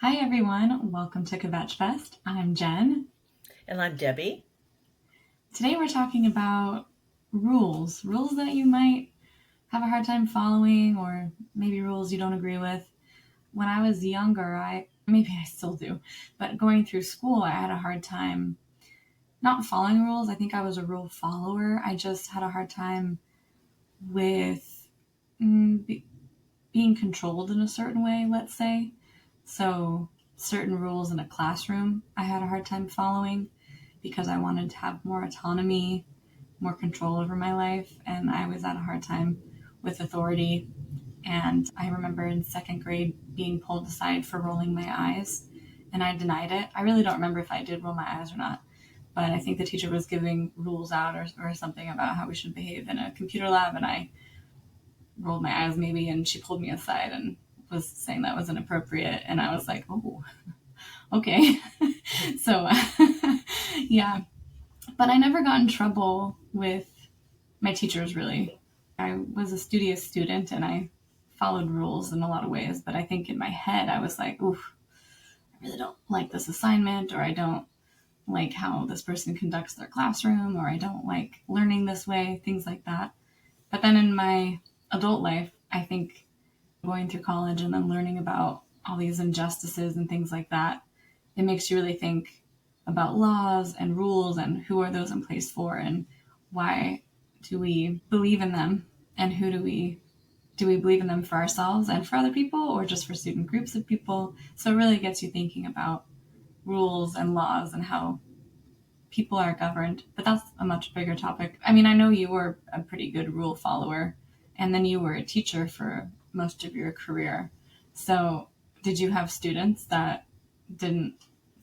Hi everyone, welcome to Kvetchfest. I'm Jen. And I'm Debbie. Today we're talking about rules that you might have a hard time following or maybe rules you don't agree with. When I was younger, maybe I still do, but going through school, I had a hard time not following rules. I think I was a rule follower. I just had a hard time with being controlled in a certain way, let's say. So, certain rules in a classroom I had a hard time following because I wanted to have more autonomy, more control over my life, and I always had a hard time with authority. And I remember in second grade being pulled aside for rolling my eyes, and I denied it. I really don't remember if I did roll my eyes or not, but I think the teacher was giving rules out or something about how we should behave in a computer lab, and I rolled my eyes maybe, and she pulled me aside and was saying that was inappropriate, and I was like, oh, okay. So, yeah, but I never got in trouble with my teachers really. I was a studious student and I followed rules in a lot of ways, but I think in my head I was like, oof, I really don't like this assignment, or I don't like how this person conducts their classroom, or I don't like learning this way, things like that. But then in my adult life, I think going through college and then learning about all these injustices and things like that, it makes you really think about laws and rules and who are those in place for, and why do we believe in them, and who do we believe in them for ourselves and for other people, or just for certain groups of people. So it really gets you thinking about rules and laws and how people are governed. But that's a much bigger topic. I mean, I know you were a pretty good rule follower, and then you were a teacher for most of your career. So did you have students that didn't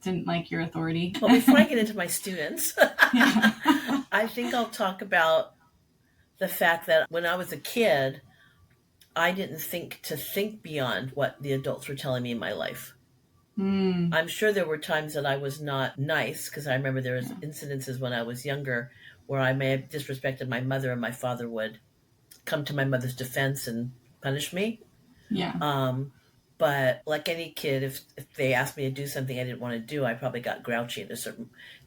didn't like your authority? Well, before I get into my students, Yeah. I think I'll talk about the fact that when I was a kid, I didn't think beyond what the adults were telling me in my life. Mm, I'm sure there were times that I was not nice because I remember there was yeah. incidences when I was younger where I may have disrespected my mother and my father would come to my mother's defense and punish me. Yeah. Um, but like any kid, if they asked me to do something I didn't want to do, I probably got grouchy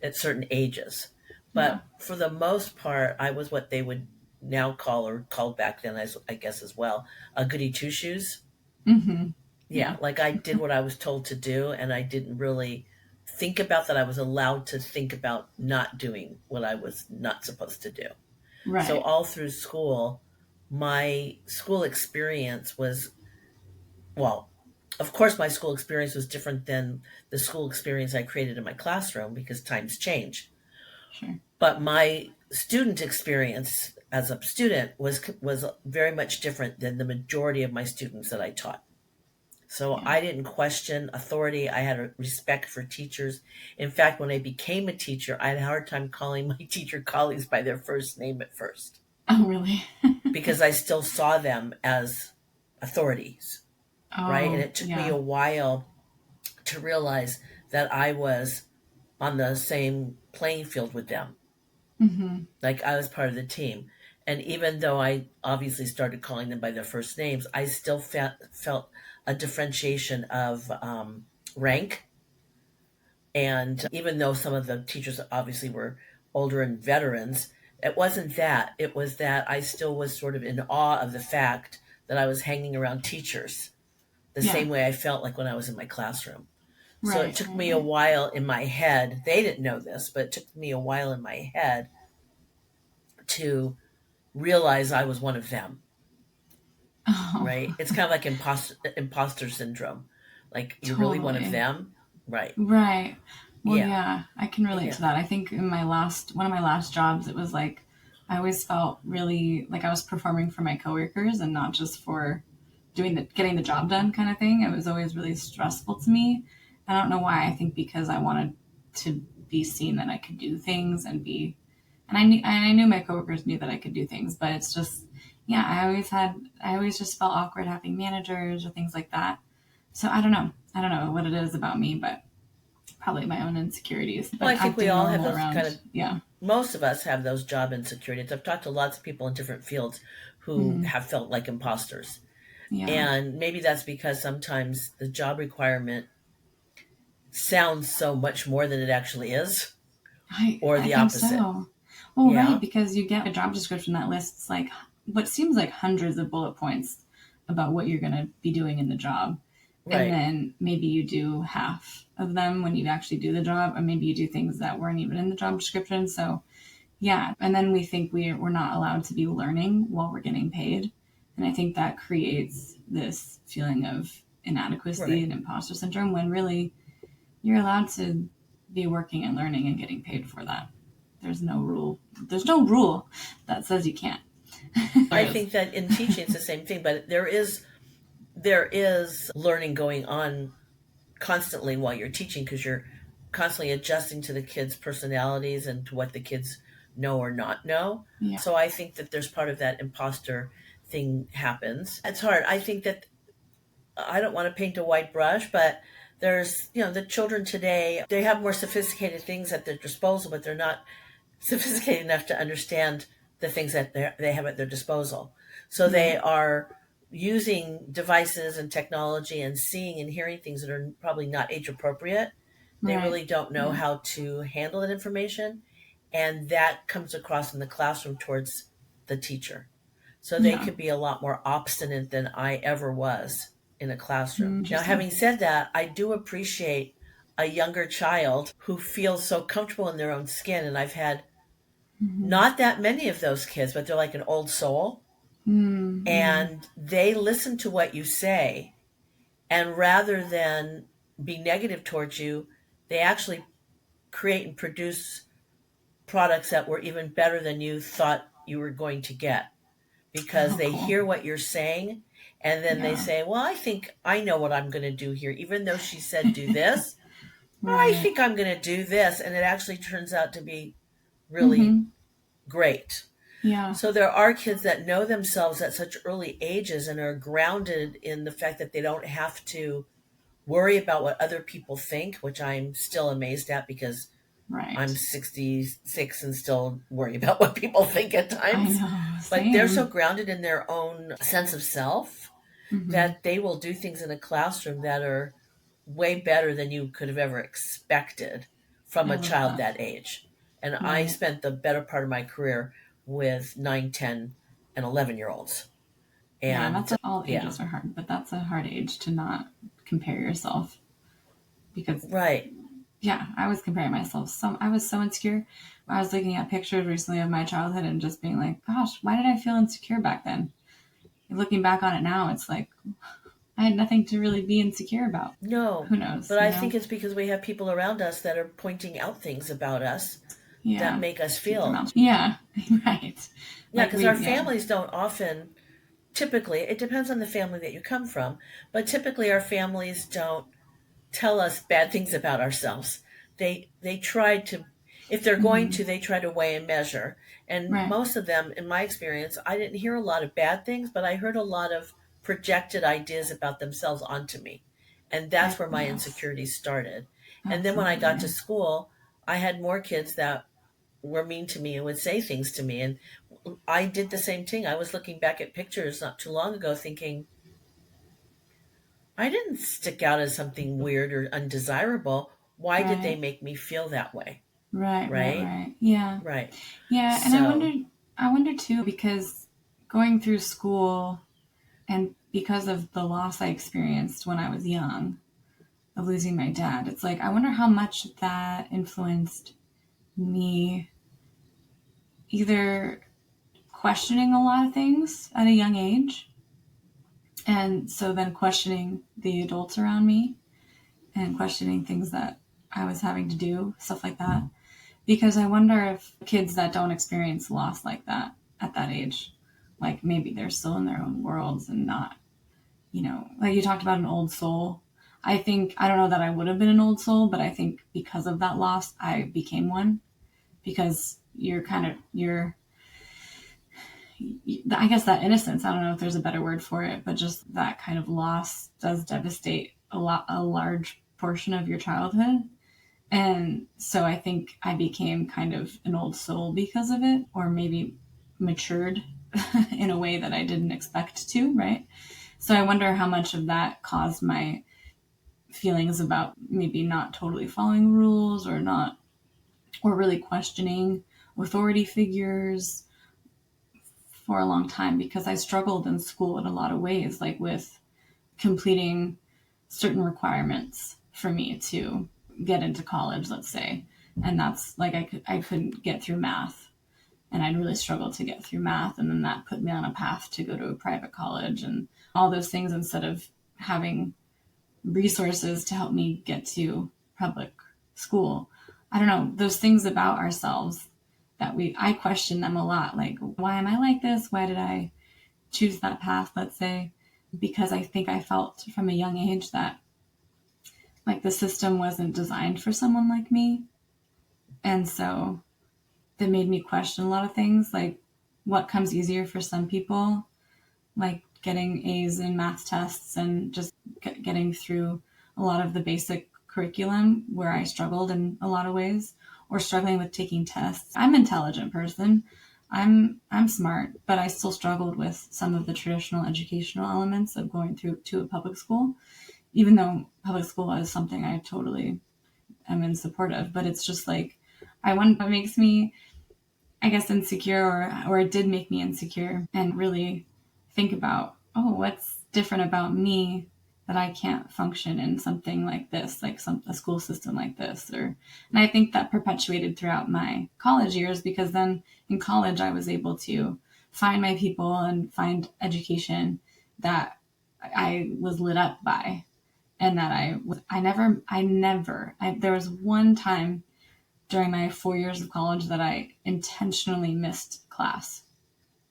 at certain ages. Yeah. But for the most part, I was what they would now call, or called back then, as I guess as well, a goody two shoes. Mm-hmm. Yeah, Yeah. like I did what I was told to do, and I didn't really think about that. I was allowed to think about not doing what I was not supposed to do. So Right. all through school, my school experience was, well, of course, my school experience was different than the school experience I created in my classroom because times change. Sure. But my student experience as a student was very much different than the majority of my students that I taught. So Yeah. I didn't question authority. I had a respect for teachers. In fact, when I became a teacher, I had a hard time calling my teacher colleagues by their first name at first Oh, really? because I still saw them as authorities, right? And Oh, it took me yeah. a while to realize that I was on the same playing field with them. Mm-hmm. Like I was part of the team. And even though I obviously started calling them by their first names, I still felt a differentiation of rank. And even though some of the teachers obviously were older and veterans, it wasn't that. It was that I still was sort of in awe of the fact that I was hanging around teachers the Yeah. same way I felt like when I was in my classroom. So it Right. took Right. me a Right. while in my head. They didn't know this, but it took me a while in my head to realize I was one of them, Oh, right? It's kind of like imposter syndrome. Like you're really one of totally. them, right? Right. Well, Yeah, yeah, I can relate yeah. to that. I think in my last one of my last jobs, it was like I always felt really like I was performing for my coworkers and not just for doing the getting the job done kind of thing. It was always really stressful to me. I don't know why. I think because I wanted to be seen that I could do things and be, and I knew my coworkers knew that I could do things, but it's just, yeah, I always just felt awkward having managers or things like that. So I don't know what it is about me, but probably my own insecurities, Well, but I think we acting all have normal those kind around, of. yeah. Most of us have those job insecurities. I've talked to lots of people in different fields who Mm, have felt like imposters. yeah. And maybe that's because sometimes the job requirement sounds so much more than it actually is, or I the think opposite. so. Well, right, Yeah, because you get a job description that lists like what seems like hundreds of bullet points about what you're going to be doing in the job. And right, then maybe you do half of them when you actually do the job, or maybe you do things that weren't even in the job description. So, yeah. And then we think we're not allowed to be learning while we're getting paid. And I think that creates this feeling of inadequacy right. and imposter syndrome when really you're allowed to be working and learning and getting paid for that. There's no rule. There's no rule that says you can't. There I is. think that in teaching it's the same thing, but there is learning going on constantly while you're teaching because you're constantly adjusting to the kids' personalities and to what the kids know or not know. Yeah. So I think that there's part of that imposter thing happens. It's hard. I think that I don't want to paint a white brush, but there's, the children today, they have more sophisticated things at their disposal, but they're not sophisticated enough to understand the things that they have at their disposal. So they Right. are using devices and technology and seeing and hearing things that are probably not age appropriate. They Right. really don't know Yeah. how to handle that information. And that comes across in the classroom towards the teacher. So they Yeah. could be a lot more obstinate than I ever was in a classroom. Now, Interesting. having said that, I do appreciate a younger child who feels so comfortable in their own skin. And I've had Mm-hmm. not that many of those kids, but they're like an old soul. Mm-hmm. And they listen to what you say. And rather than be negative towards you, they actually create and produce products that were even better than you thought you were going to get because Oh, they cool. hear what you're saying and then they Yeah. say, well, I think I know what I'm going to do here. Even though she said do this, I Right. think I'm going to do this. And it actually turns out to be really Mm-hmm. great. Yeah. So there are kids that know themselves at such early ages and are grounded in the fact that they don't have to worry about what other people think, which I'm still amazed at because I'm Right. 66 and still worry about what people think at I times. know. But they're so Same. grounded in their own sense of self Mm-hmm. that they will do things in a classroom that are way better than you could have ever expected from I a love child that. that age. And I Right. spent the better part of my career with 9, 10, and 11-year olds. Yeah. And All yeah, ages are hard, but that's a hard age to not compare yourself because right. yeah, I was comparing myself. I was so insecure. I was looking at pictures recently of my childhood and just being like, gosh, why did I feel insecure back then? And looking back on it now, it's like I had nothing to really be insecure about. No, Who knows, but you I know? think it's because we have people around us that are pointing out things about us that Yeah. make us Keep their feel. mouth. Yeah. Right. Yeah, Like because our yeah. families don't often, typically, it depends on the family that you come from, but typically our families don't tell us bad things about ourselves. They try to, if they're going Mm-hmm. to, they try to weigh and measure. And Right. most of them, in my experience, I didn't hear a lot of bad things, but I heard a lot of projected ideas about themselves onto me. And that's where my Yes. insecurities started. And then when I got to Absolutely. school, I had more kids that were mean to me and would say things to me. And I did the same thing. I was looking back at pictures not too long ago thinking, I didn't stick out as something weird or undesirable. Why did they Right. make me feel that way? Right. Right. Right? Right. Yeah. Right. Yeah. And So, I wonder too, because going through school and because of the loss I experienced when I was young of losing my dad, it's like, I wonder how much that influenced me either questioning a lot of things at a young age. And so then questioning the adults around me and questioning things that I was having to do, stuff like that. Because I wonder if kids that don't experience loss like that at that age, like maybe they're still in their own worlds and not, like you talked about an old soul. I think, I don't know that I would have been an old soul, but I think because of that loss, I became one because I guess that innocence, I don't know if there's a better word for it, but just that kind of loss does devastate a large portion of your childhood. And so I think I became kind of an old soul because of it, or maybe matured in a way that I didn't expect to, right? So I wonder how much of that caused my feelings about maybe not totally following rules or not, or really questioning authority figures for a long time because I struggled in school in a lot of ways, like with completing certain requirements for me to get into college, let's say. And that's like I couldn't get through math, and I'd really struggled to get through math. And then that put me on a path to go to a private college and all those things instead of having resources to help me get to public school. I don't know, those things about ourselves that I question them a lot. Like, why am I like this? Why did I choose that path, let's say? Because I think I felt from a young age that like the system wasn't designed for someone like me. And so that made me question a lot of things, like what comes easier for some people, like getting A's in math tests and just getting through a lot of the basic curriculum where I struggled in a lot of ways, or struggling with taking tests. I'm an intelligent person. I'm smart, but I still struggled with some of the traditional educational elements of going through to a public school, even though public school is something I totally am in support of. But it's just like I wonder what makes me, I guess, insecure, or it did make me insecure, and really think about, oh, what's different about me that I can't function in something like this, like a school system like this. And I think that perpetuated throughout my college years, because then in college I was able to find my people and find education that I was lit up by, and that there was one time during my 4 years of college that I intentionally missed class.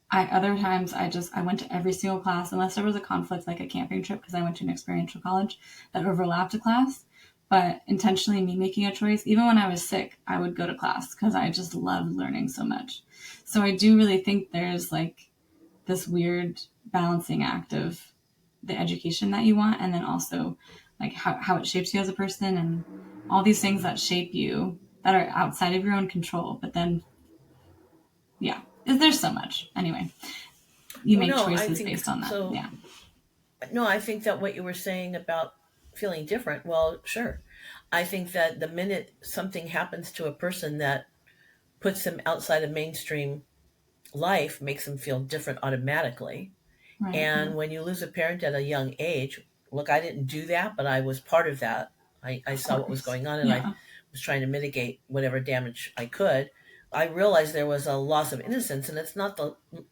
Other times I went to every single class unless there was a conflict, like a camping trip, because I went to an experiential college that overlapped a class. But intentionally, me making a choice, even when I was sick, I would go to class because I just loved learning so much. So I do really think there's like this weird balancing act of the education that you want, and then also like how it shapes you as a person, and all these things that shape you that are outside of your own control. But then, yeah, there's so much. Anyway, you Well, make no, I choices think based on that. so. Yeah. No, I think that what you were saying about feeling different, well, sure. I think that the minute something happens to a person that puts them outside of mainstream life, makes them feel different automatically. Right. And when you lose a parent at a young age, look, I didn't do that, but I was part of that. I Of saw what was course. going on, and I Yeah. was trying to mitigate whatever damage I could. I realized there was a loss of innocence, and it's not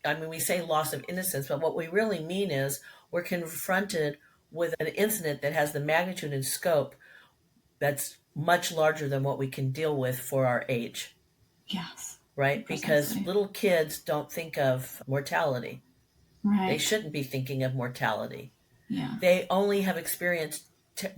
I mean, we say loss of innocence, but what we really mean is we're confronted with an incident that has the magnitude and scope that's much larger than what we can deal with for our age, Yes. right? Because Precisely. little kids don't think of mortality. They Right. shouldn't be thinking of mortality. Yeah. They only have experience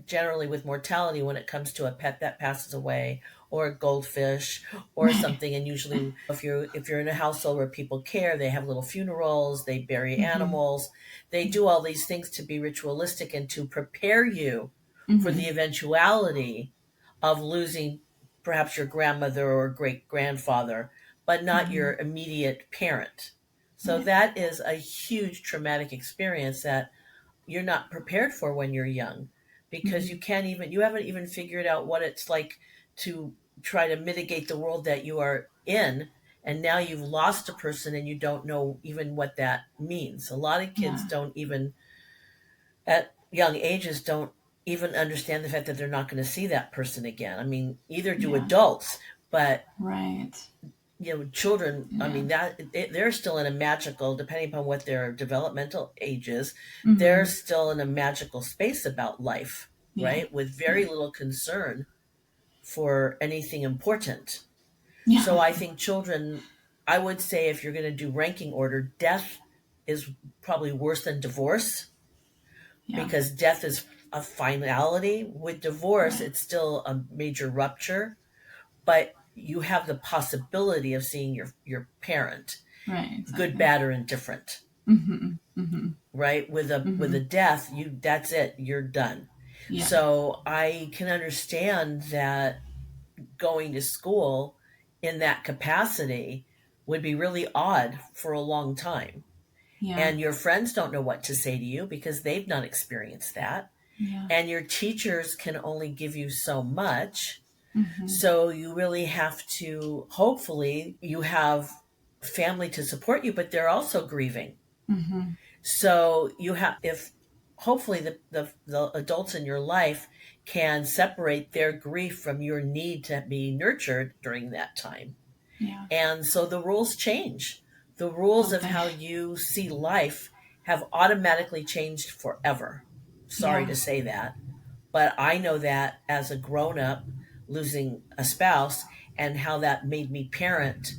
generally with mortality when it comes to a pet that passes away, or a goldfish, or Right. something. And usually if you're in a household where people care, they have little funerals, they bury Mm-hmm. animals, they do all these things to be ritualistic and to prepare you for the Mm-hmm. eventuality of losing perhaps your grandmother or great grandfather, but not Mm-hmm. your immediate parent. So Right. that is a huge traumatic experience that you're not prepared for when you're young, because Mm-hmm. you haven't even figured out what it's like to try to mitigate the world that you are in, and now you've lost a person and you don't know even what that means. A lot of kids Yeah. don't even, at young ages, don't even understand the fact that they're not going to see that person again. I mean, either do Yeah. adults, but Right. children, I Yeah. mean, they're still in a magical, depending upon what their developmental age is, they're Mm-hmm. still in a magical space about life, Yeah. right, with very Yeah. little concern for anything important. So Yeah. I think children, I would say, if you're going to do ranking order, death is probably worse than divorce, Yeah. because death is a finality. With divorce, Right. it's still a major rupture, but you have the possibility of seeing your parent, Right. good, Exactly. bad, or indifferent, Mm-hmm. Mm-hmm. right? With a Mm-hmm. death, that's it, you're done. Yeah. So I can understand that going to school in that capacity would be really odd for a long time. Yeah. And your friends don't know what to say to you because they've not experienced that. Yeah. and your teachers can only give you so much. Mm-hmm. So you really have to, hopefully, you have family to support you, but they're also grieving. Mm-hmm. So you have, if hopefully the adults in your life can separate their grief from your need to be nurtured during that time. Yeah. And so the rules change. The rules of Okay. how you see life have automatically changed forever. Sorry Yeah. to say that, but I know that as a grown up losing a spouse and how that made me parent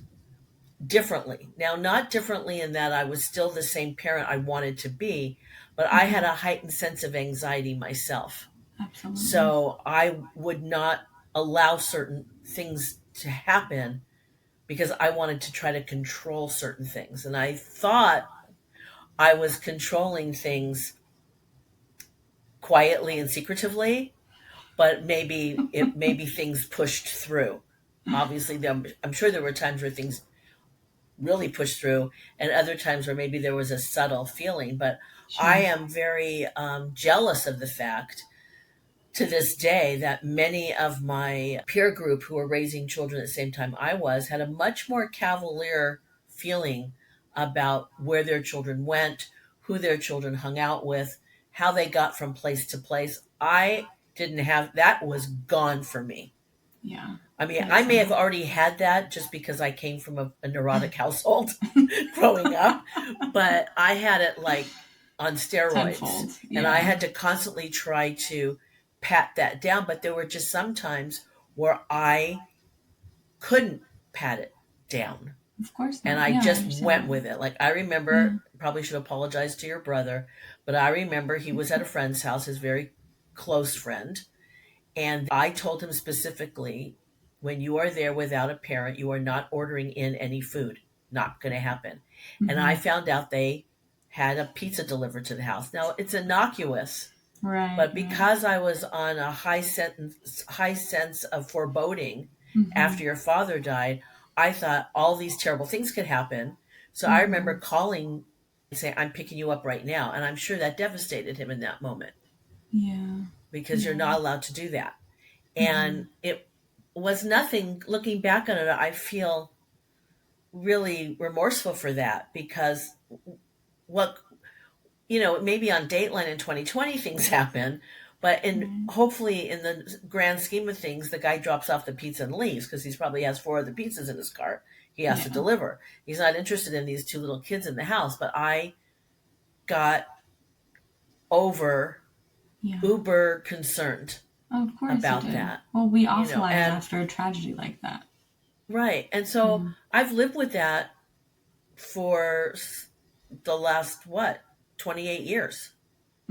differently. Now, not differently in that I was still the same parent I wanted to be, but I had Mm-hmm. a heightened sense of anxiety myself. Absolutely. So I would not allow certain things to happen because I wanted to try to control certain things. And I thought I was controlling things quietly and secretively, but maybe things pushed through. Obviously, I'm sure there were times where things really pushed through, and other times where maybe there was a subtle feeling. But I Sure. am very jealous of the fact to this day that many of my peer group who were raising children at the same time I was had a much more cavalier feeling about where their children went, who their children hung out with, how they got from place to place. I didn't have that, was gone for me. Yeah. I mean, I That's may have sad. already had that just because I came from a neurotic household growing up, but I had it like on steroids. Tenfold. And I Yeah. had to constantly try to pat that down. But there were just some times where I couldn't pat it down. Of course And not. I Yeah, I just understand went that. with it. Like, I remember, Yeah. probably should apologize to your brother, but I remember he was at a friend's house, his very close friend, and I told him specifically, when you are there without a parent, you are not ordering in any food. Not going to happen. And I Mm-hmm. found out they had a pizza delivered to the house. Now, it's innocuous, Right. but Right. because I was on a high sense of foreboding Mm-hmm. after your father died, I thought all these terrible things could happen. So I remember Mm-hmm. calling and saying, "I'm picking you up right now." And I'm sure that devastated him in that moment Yeah. because you're Yeah. not allowed to do that. Mm-hmm. And it was nothing. Looking back on it, I feel really remorseful for that because what, maybe on Dateline in 2020 things happen, but in Right. hopefully in the grand scheme of things, the guy drops off the pizza and leaves because he's probably has four other pizzas in his cart he has to Yeah. deliver. He's not interested in these two little kids in the house. But I got over Yeah. uber concerned Oh, of course you about did. that, Well, we all flatters and after a tragedy like that. right. And so Yeah. I've lived with that for the last, what, 28 years.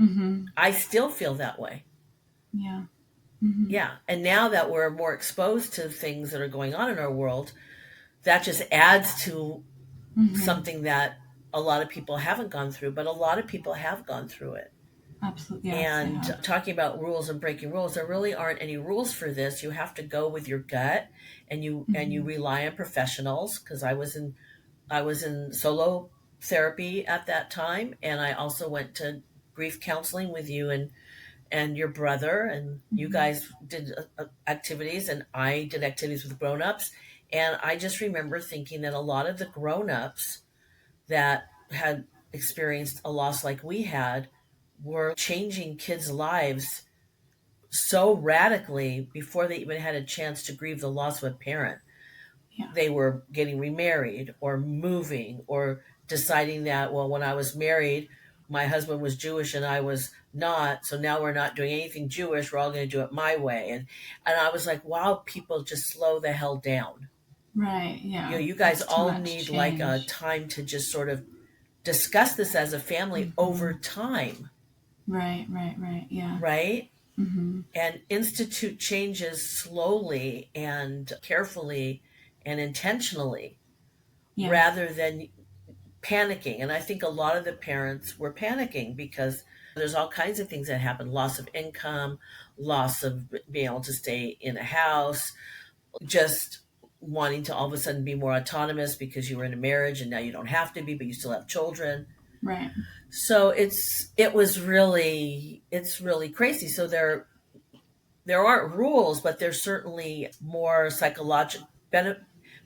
Mm-hmm. I still feel that way. Yeah. Mm-hmm. Yeah. And now that we're more exposed to things that are going on in our world, that just adds to Mm-hmm. something that a lot of people haven't gone through, but a lot of people have gone through it. Absolutely. Yes, they And have. talking about rules and breaking rules, there really aren't any rules for this. You have to go with your gut, and you Mm-hmm. rely on professionals, because I was in solo therapy at that time, and I also went to grief counseling with you and your brother, and you Mm-hmm. guys did activities, and I did activities with grown-ups. And I just remember thinking that a lot of the grown-ups that had experienced a loss like we had were changing kids' lives so radically before they even had a chance to grieve the loss of a parent. Yeah. They were getting remarried or moving or deciding that, well, when I was married, my husband was Jewish and I was not, so now we're not doing anything Jewish, we're all going to do it my way. And I was like, wow, people, just slow the hell down. Right. Yeah. You guys That's too all much need like a change. time to just sort of discuss this as a family Mm-hmm. over time, Right. Right. Right. Yeah. right? Mm-hmm. And institute changes slowly and carefully and intentionally, Yeah. rather than panicking. And I think a lot of the parents were panicking because there's all kinds of things that happen: loss of income, loss of being able to stay in a house, just wanting to all of a sudden be more autonomous because you were in a marriage and now you don't have to be, but you still have children. Right. So it's really crazy. So there aren't rules, but there's certainly more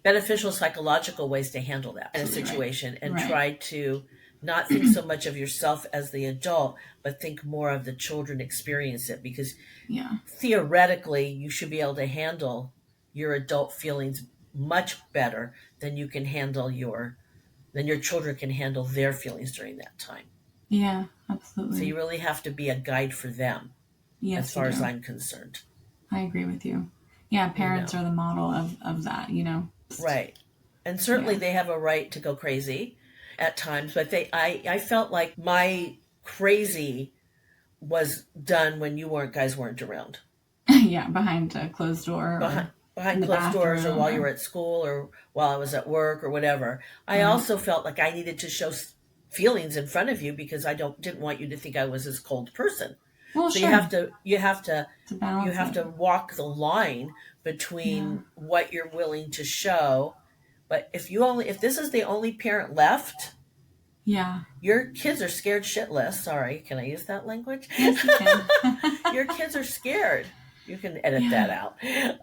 beneficial psychological ways to handle that in a Absolutely right. situation, and Right. try to not think so much of yourself as the adult, but think more of the children experience it, because Yeah. theoretically you should be able to handle your adult feelings much better than your children can handle their feelings during that time. Yeah. So Absolutely. you really have to be a guide for them, as Yes, you far as do. I'm concerned. I agree with you. Yeah, You parents know, are the model of that, you know. right? And certainly Yeah. they have a right to go crazy at times, but I felt like my crazy was done when you guys weren't around, Yeah, behind a closed door behind or in behind the closed doors, or bathroom while you were or at school, or while I was at work, or whatever. I right. also felt like I needed to show feelings in front of you, because I didn't want you to think I was this cold person. Well, So sure. To you balance have it. to walk the line Yeah. between what you're willing to show. But if this is the only parent left, Yeah. your kids are scared shitless. Sorry, can I use that language? Yes, you can. Your kids are scared. You can edit that Yeah. out,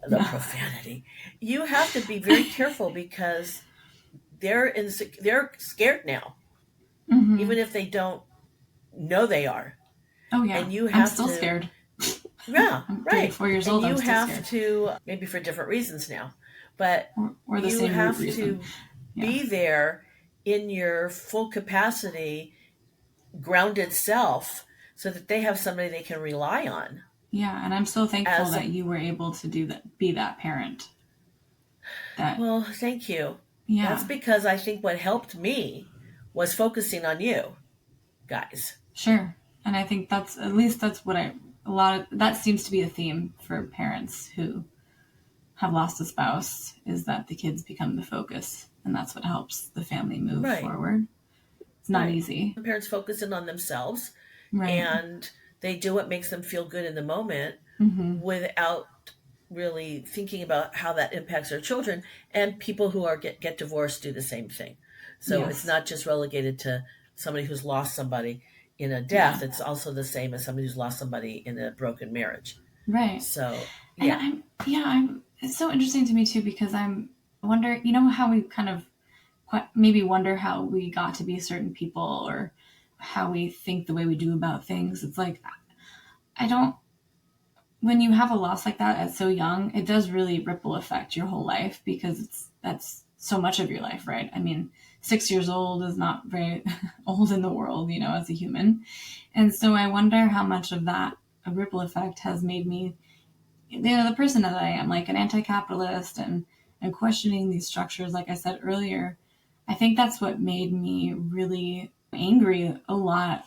the No. profanity. You have to be very careful, because they're scared now, Hmm. even if they don't know they are. Oh yeah. And you I'm have still to, scared. yeah, I'm right. 34 years And old. I'm you still have scared. to, maybe for different reasons now, but Or the you same root have reason. to Yeah. be there in your full capacity, grounded self, so that they have somebody they can rely on. Yeah, and I'm so thankful As that you were able to do that, be that parent. That well, thank you. That's yeah, because I think what helped me was focusing on you guys. sure. And I think that's at least that's what I a lot of that seems to be a theme for parents who have lost a spouse is that the kids become the focus and that's what helps the family move Right, forward. It's not right. easy. Parents focusing on themselves, Right. and they do what makes them feel good in the moment, Mhm. without really thinking about how that impacts their children. And people who get divorced do the same thing. So it's Yes. not just relegated to somebody who's lost somebody in a Yeah. death, it's also the same as somebody who's lost somebody in a broken marriage. Right. So And yeah. I'm it's so interesting to me too because I wonder, you know how we kind of maybe wonder how we got to be certain people or how we think the way we do about things. It's like I don't when you have a loss like that at so young, it does really ripple affect your whole life because that's so much of your life, right? I mean, 6 years old is not very old in the world, you know, as a human. And so I wonder how much of that a ripple effect has made me, you know, the person that I am, like an anti-capitalist and questioning these structures, like I said earlier. I think that's what made me really angry a lot.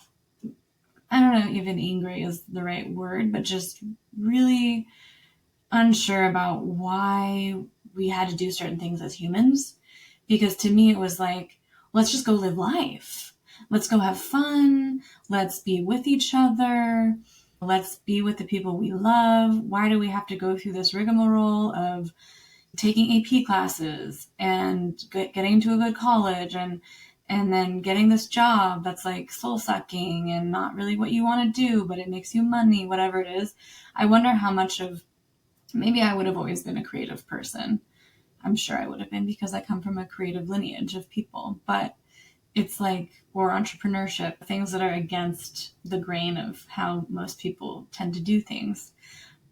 I don't know, even angry is the right word, but just really unsure about why we had to do certain things as humans. Because to me, it was like, let's just go live life. Let's go have fun. Let's be with each other. Let's be with the people we love. Why do we have to go through this rigmarole of taking AP classes and getting to a good college and then getting this job that's like soul sucking and not really what you want to do, but it makes you money, whatever it is. I wonder how much of maybe I would have always been a creative person. I'm sure I would have been because I come from a creative lineage of people, but it's like, or entrepreneurship, things that are against the grain of how most people tend to do things.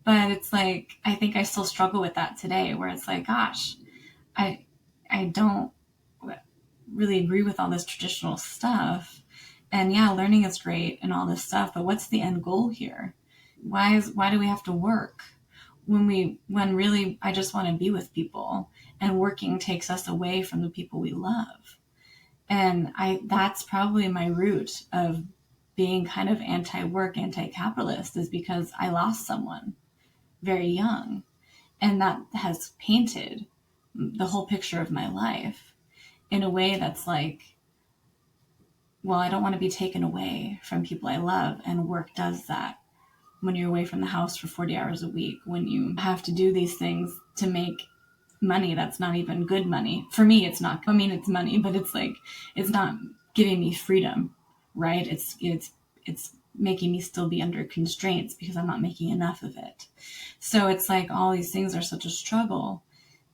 But it's like, I think I still struggle with that today where it's like, gosh, I, I don't really agree with all this traditional stuff. And yeah, learning is great and all this stuff, but what's the end goal here? Why do we have to work when really I just want to be with people and working takes us away from the people we love. And I that's probably my root of being kind of anti-work, anti-capitalist is because I lost someone very young and that has painted the whole picture of my life in a way that's like, well, I don't want to be taken away from people I love and work does that when you're away from the house for 40 hours a week, when you have to do these things to make money that's not even good money. For me, it's not, I mean, it's money, but it's like, it's not giving me freedom. right? It's making me still be under constraints because I'm not making enough of it. So it's like all these things are such a struggle.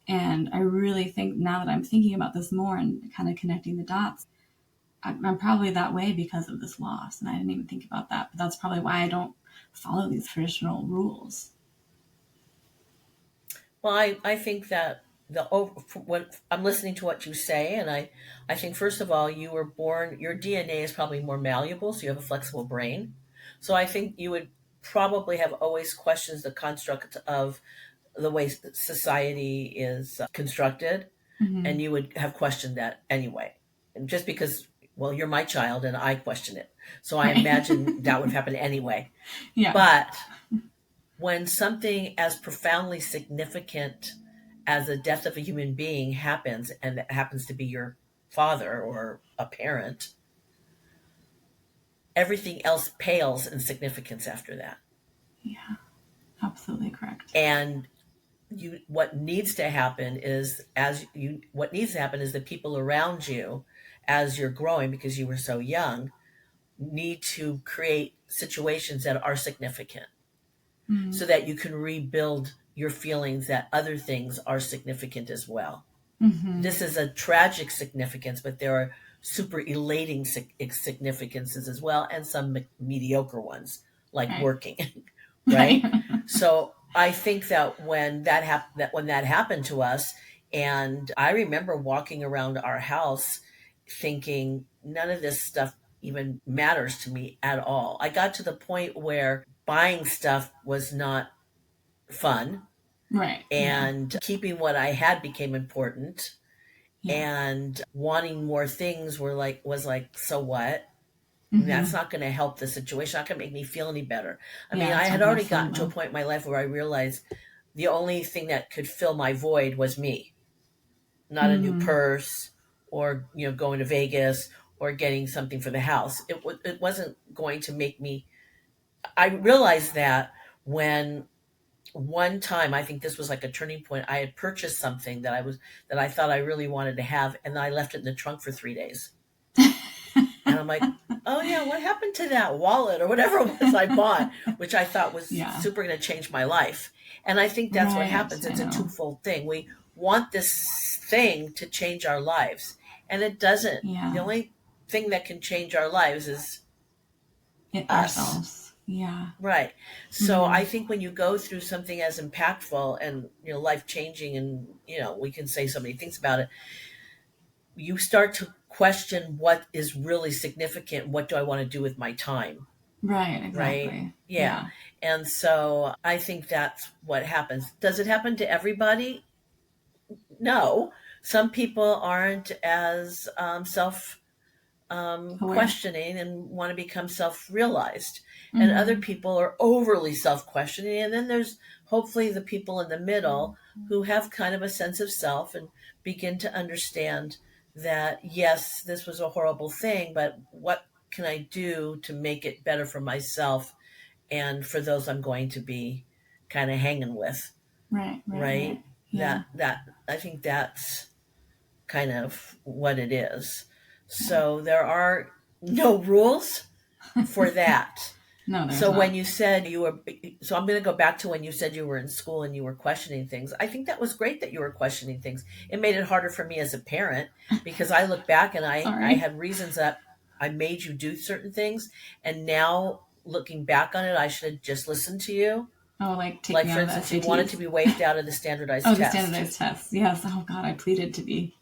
And I really think now that I'm thinking about this more and kind of connecting the dots, I'm probably that way because of this loss. And I didn't even think about that. But that's probably why I don't follow these traditional rules. Well, I think that when I'm listening to what you say, and I think first of all, you were born, your DNA is probably more malleable, so you have a flexible brain. So I think you would probably have always questioned the construct of the way society is constructed, Mm-hmm. and you would have questioned that anyway. And just because, well, you're my child and I question it. So I Right. imagine that would happen anyway. Yeah. But when something as profoundly significant as the death of a human being happens, and it happens to be your father or a parent, everything else pales in significance after that. Yeah. Absolutely correct. And what needs to happen is what needs to happen is the people around you, as you're growing because you were so young, need to create situations that are significant Mm-hmm. so that you can rebuild your feelings that other things are significant as well. Mm-hmm. This is a tragic significance, but there are super elating significances as well, and some mediocre ones, like Right. working, Right. right? So I think that when that happened to us, and I remember walking around our house thinking none of this stuff even matters to me at all. I got to the point where buying stuff was not fun, Right. Yeah. and keeping what I had became important, Yeah. and wanting more things was like, so what? And Mm-hmm. that's not going to help the situation, not going to make me feel any better. I mean, Yeah. I It's had not going to already gotten to a flow. point in my life where I realized the only thing that could fill my void was me, not a new Mm-hmm. purse, or going to Vegas, or getting something for the house. It wasn't going to make me. I realized that when one time, I think this was like a turning point, I had purchased something that I thought I really wanted to have, and I left it in the trunk for 3 days. And I'm like, oh yeah, what happened to that wallet or whatever it was I bought, which I thought was Yeah. super going to change my life. And I think that's what Right. happens. I It's a know. twofold thing. We want this thing to change our lives, and it doesn't. The Yeah. only thing that can change our lives is It us. ourselves. Yeah. Right. So Mm-hmm. I think when you go through something as impactful and life changing, and we can say so many things about it, you start to question what is really significant. What do I want to do with my time? Right. Right? Exactly. Yeah. Yeah. And so I think that's what happens. Does it happen to everybody? No. Some people aren't as self Aware. questioning and want to become self realized. And other Mm-hmm. people are overly self questioning. And then there's hopefully the people in the middle who have kind of a sense of self and begin to understand that, yes, this was a horrible thing, but what can I do to make it better for myself and for those I'm going to be kind of hanging with, Right. Right. Right. right? Yeah. That I think that's kind of what it is. Yeah. So there are no rules for that. No, there's So when not. you said you were, so I'm going to go back to when you said you were in school and you were questioning things. I think that was great that you were questioning things. It made it harder for me as a parent because I look back and I Sorry. had reasons that I made you do certain things. And now looking back on it, I should have just listened to you. Oh, like take Like, me for out of the instance, you wanted to SATs. be waved out of the standardized Oh, the test. standardized tests. Yes. Oh God, I pleaded to be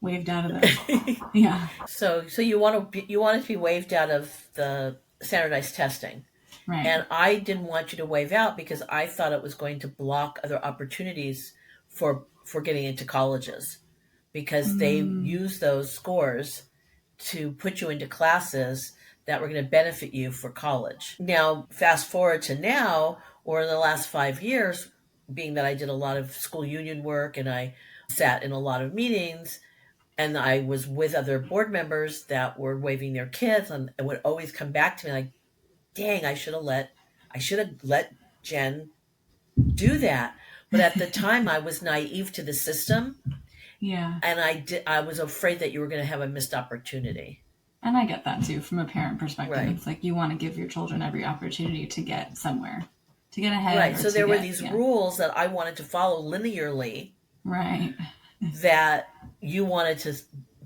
waved out of those. Yeah. So you wanted to be waved out of the standardized testing. Right. And I didn't want you to waive out because I thought it was going to block other opportunities for getting into colleges, because they Mm, use those scores to put you into classes that were going to benefit you for college. Now, fast forward to now, or in the last 5 years, being that I did a lot of school union work and I sat in a lot of meetings, and I was with other board members that were waving their kids, and it would always come back to me like, dang, I should have let Jen do that. But at the time I was naive to the system, yeah. and I was afraid that you were going to have a missed opportunity. And I get that too from a parent perspective. Right. It's like you want to give your children every opportunity to get somewhere, to get ahead Right. or So to there were get, these yeah. rules that I wanted to follow linearly Right. that you wanted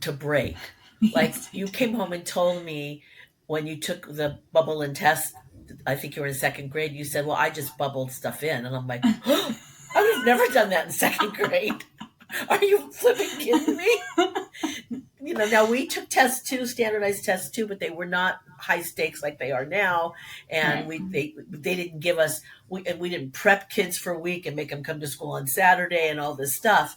to break. Like Yes, I you do. came home and told me when you took the bubble and test, I think you were in second grade, you said, "Well, I just bubbled stuff in." And I'm like, "Oh, I would have never done that in second grade. Are you flipping kidding me?" Now we took tests too, standardized tests too, but they were not high stakes like they are now. And Right. they didn't give us we didn't prep kids for a week and make them come to school on Saturday and all this stuff.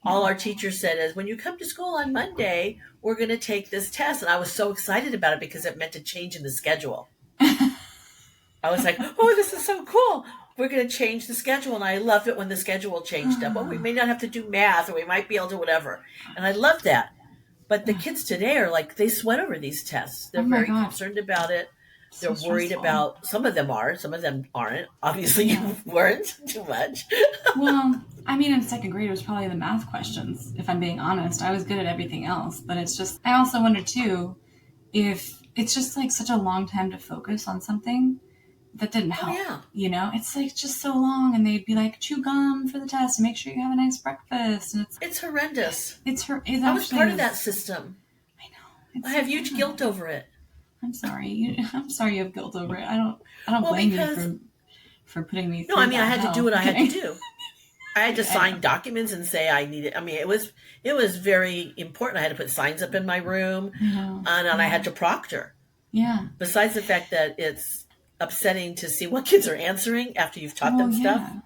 All Yeah. our teacher said is, when you come to school on Monday, we're going to take this test. And I was so excited about it because it meant a change in the schedule. I was like, oh, this is so cool. We're going to change the schedule. And I loved it when the schedule changed up. Well, we may not have to do math or we might be able to whatever. And I loved that. But the kids today are like, they sweat over these tests. Oh They're my very God. concerned about it. They're So worried stressful. about, some of them are, some of them aren't. Obviously, Yeah. you weren't too much. Well, I mean, in second grade, it was probably the math questions, if I'm being honest. I was good at everything else. But it's just, I also wonder too if it's just like such a long time to focus on something that didn't Oh, help. yeah. You know, it's like just so long, and they'd be like, chew gum for the test, and make sure you have a nice breakfast, and It's horrendous. it I was actually part of that is. system. I know I it's so have huge bad. guilt over it. I'm sorry. I'm sorry you have guilt over it. I don't Well, blame you because for putting me no, I through mean I that had to do hell. what I I'm had to kidding. do. I had to I know. sign documents and say I needed. I mean, it was very important. I had to put signs up in my room, I know. and I Yeah. had to proctor. Yeah. Besides the fact that it's upsetting to see what kids are answering after you've taught Well, them stuff, yeah.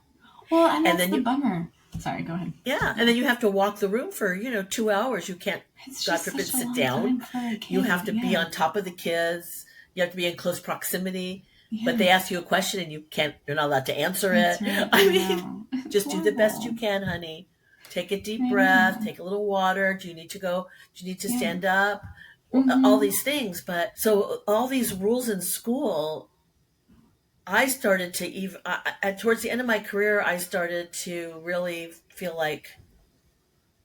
Well, and and that's then the you bummer. Sorry, go ahead. yeah, and Yeah. then you have to walk the room for 2 hours. You can't, It's God just forbid, such a sit long down. time for a You have kid. to be Yeah. on top of the kids. You have to be in close proximity. But Yeah. they ask you a question and you're not allowed to answer That's it. right. I I mean, know. It's just do the best you horrible. can, honey. Take a deep I breath, know. take a little water. Do you need to go? Do you need to Yeah. stand up? All Mm-hmm. these things. But so all these rules in school, I started to even, towards the end of my career, I started to really feel like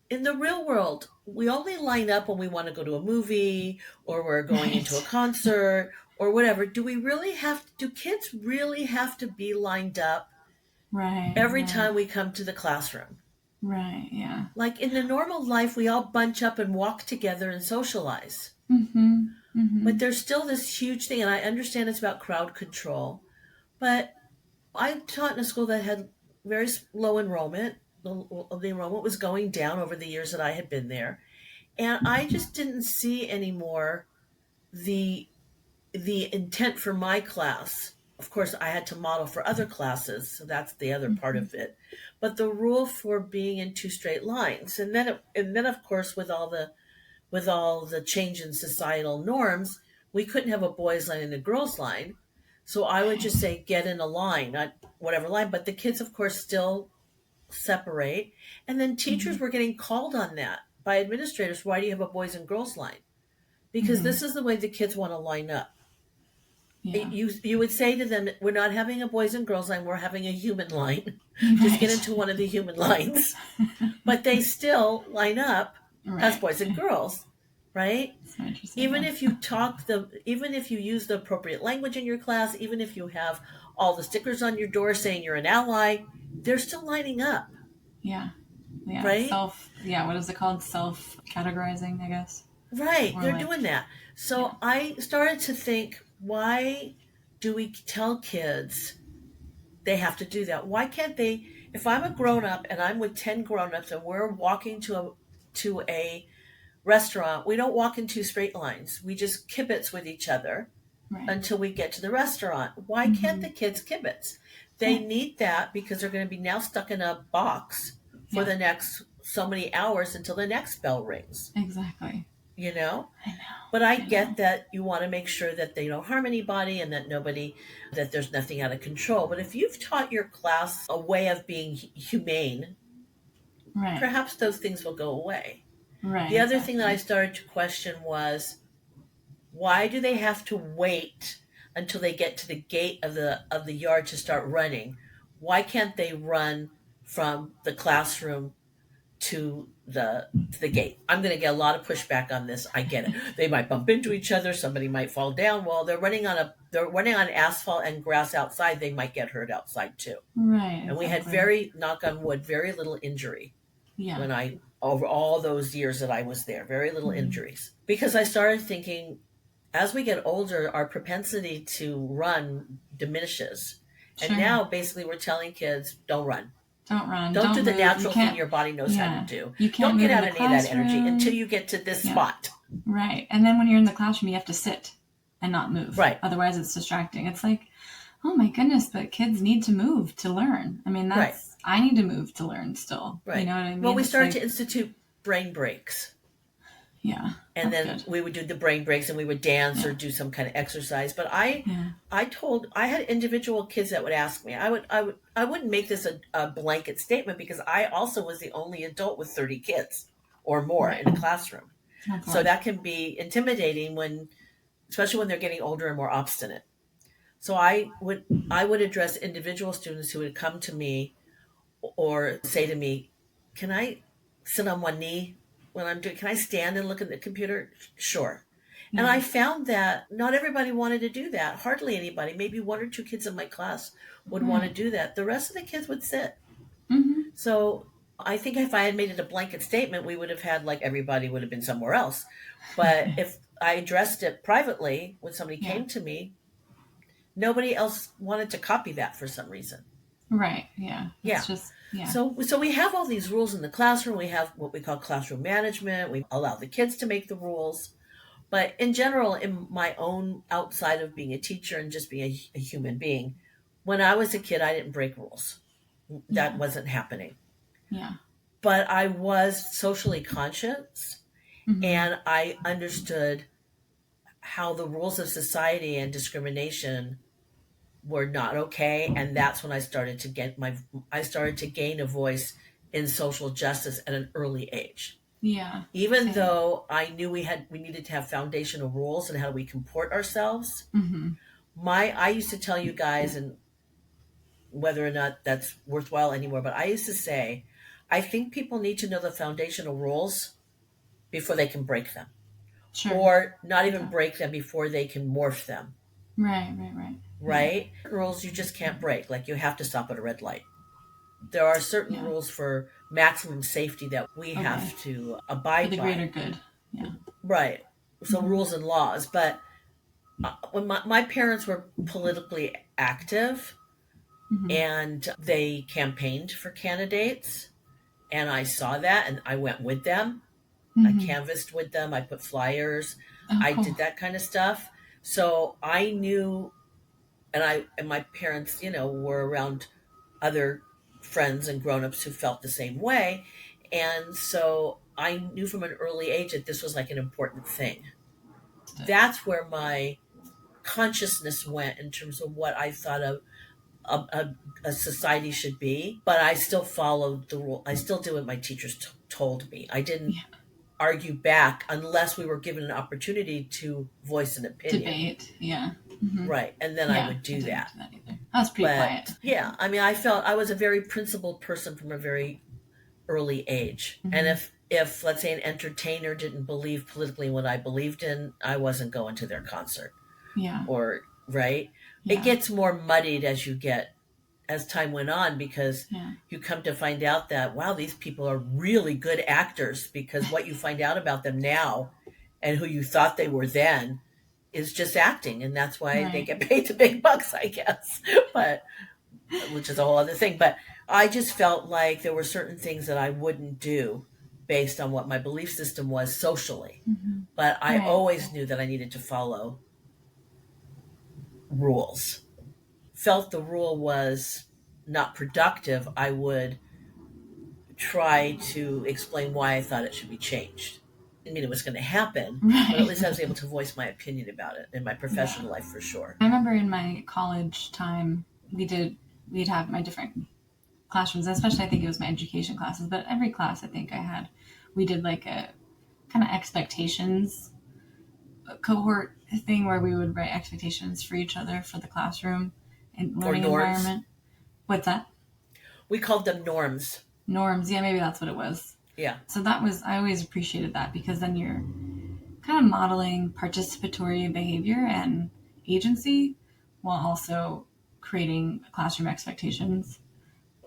in the real world, we only line up when we want to go to a movie or we're going into a Right. concert or whatever. Do kids really have to be lined up Right. every Right. time we come to the classroom? Right. Yeah. Like in the normal life, we all bunch up and walk together and socialize. Mm-hmm. Mm-hmm. But there's still this huge thing, and I understand it's about crowd control. But I taught in a school that had very low enrollment. The enrollment was going down over the years that I had been there. And I just didn't see anymore the the intent for my class. Of course, I had to model for other classes, so that's the other part Mm-hmm. of it. But the rule for being in two straight lines, and then of course with all the change in societal norms, we couldn't have a boys line and a girls line. So I would just Right. say get in a line, not whatever line. But the kids, of course, still separate. And then Mm-hmm. teachers were getting called on that by administrators. Why do you have a boys and girls line? Because Mm-hmm. this is the way the kids want to line up. Yeah. You would say to them, we're not having a boys and girls line, we're having a human line. Just get Right. into one of the human lines. But they still line up as Right. boys and girls, right? So interesting. Even Yeah. if even if you use the appropriate language in your class, even if you have all the stickers on your door saying you're an ally, they're still lining up, Yeah. Yeah. right? Yeah. What is it called? Self categorizing, I guess. Right, Or they're like, doing that. yeah. So I started to think, why do we tell kids they have to do that? Why can't they? If I'm a grown up and I'm with 10 grown ups and we're walking to a restaurant, we don't walk in two straight lines. We just kibitz with each other Right. until we get to the restaurant. Why can't Mm-hmm. the kids kibitz? They Yeah. need that because they're going to be now stuck in a box for Yeah. the next so many hours until the next bell rings, Exactly. you know? I know. But I I get know. that you want to make sure that they don't harm anybody and that there's nothing out of control. But if you've taught your class a way of being humane, Right. perhaps those things will go away. Right. The other thing that I Exactly. started to question was, why do they have to wait until they get to the gate of the yard to start running? Why can't they run from the classroom to the gate. I'm going to get a lot of pushback on this. I get it. They might bump into each other. Somebody might fall down. Well, they're running on asphalt and grass outside. They might get hurt outside too. Right, And we had exactly. knock on wood, very little injury Yeah. when over all those years that I was there, very little Mhm. injuries. Because I started thinking, as we get older, our propensity to run diminishes. And Sure. now basically we're telling kids, don't run. Don't run. Don't do Don't the move. You natural thing can't. your body knows how to Yeah. do. You can't Don't get move in out the any of that energy until classroom. you get to this Yeah. spot. Right. And then when you're in the classroom, you have to sit and not move. Right, Otherwise, it's distracting. It's like, oh my goodness, but kids need to move to learn. I mean, right, I need to move to learn still. You right. know what I Well, mean? we It's started like, to institute brain breaks. yeah, And that's then good. we would do the brain breaks and we would dance or Yeah. do some kind of exercise. But I Yeah. I had individual kids that would ask me. I wouldn't make this a blanket statement because I also was the only adult with 30 kids or more Right. in a classroom. Oh So boy. that can be intimidating especially when they're getting older and more obstinate. So I would address individual students who would come to me or say to me, "Can I sit on one knee when I'm doing? Can I stand and look at the computer?" Sure. And Yeah. I found that not everybody wanted to do that. Hardly anybody. Maybe one or two kids in my class would want to Right. do that. The rest of the kids would sit. Mm-hmm. So I think if I had made it a blanket statement, we would have had like everybody would have been somewhere else. But if I addressed it privately when somebody Yeah. came to me, nobody else wanted to copy that for some reason. Right. Yeah. Yeah. It's just, yeah. So we have all these rules in the classroom. We have what we call classroom management. We allow the kids to make the rules. But in general, in my own outside of being a teacher and just being a human being, when I was a kid, I didn't break rules. That Yeah. wasn't happening. Yeah. But I was socially conscious Mm-hmm. and I understood how the rules of society and discrimination were not okay, and that's when I started to gain a voice in social justice at an early age. Yeah. Even Same. though I knew we needed to have foundational rules and how we comport ourselves, Mm-hmm. my I used to tell you guys, and whether or not that's worthwhile anymore, but I used to say, I think people need to know the foundational rules before they can break them, Sure. or not even Yeah. break them before they can morph them. Right. Right. Right. Yeah. Right? Rules you just can't break, like you have to stop at a red light. There are certain Yeah. rules for maximum safety that we Okay. have to For abide the greater by. good. Yeah. Right. So Mm-hmm. rules and laws. But when my parents were politically active Mm-hmm. and they campaigned for candidates, and I saw that and I went with them. I Mm-hmm. canvassed with them. I put flyers. Oh, I cool. did that kind of stuff. So I knew, and my parents, were around other friends and grown-ups who felt the same way, and so I knew from an early age that this was like an important thing. That's where my consciousness went in terms of what I thought of a society should be. But I still followed the rule. I still did what my teachers told me. I didn't Yeah. argue back unless we were given an opportunity to voice an opinion. Debate. Yeah. Mm-hmm. Right, and then I Yeah. would I do didn't that. do that either. I was pretty But quiet. yeah, I mean, I felt I was a very principled person from a very early age. And Mm-hmm. if let's say an entertainer didn't believe politically in what I believed in, I wasn't going to their concert. Yeah. Or right, it Yeah. gets more muddied as time went on because Yeah. you come to find out that wow, these people are really good actors because what you find out about them now and who you thought they were then is just acting, and that's why they Right. get paid the big bucks, I guess. But which is a whole other thing. But I just felt like there were certain things that I wouldn't do based on what my belief system was socially. Mm-hmm. But I Right. always knew that I needed to follow rules. Felt the rule was not productive, I would try to explain why I thought it should be changed. I didn't mean it was going to happen, but at Right. least I was able to voice my opinion about it in my Yeah. professional life for sure. I remember in my college time, we'd have my different classrooms, especially I think it was my education classes, but every class I think I had, we did like a kind of expectations cohort thing where we would write expectations for each other for the classroom and Or learning norms. environment. What's that? We called them norms. Norms. Yeah, maybe that's what it was. Yeah. So that was, I always appreciated that because then you're kind of modeling participatory behavior and agency while also creating classroom expectations.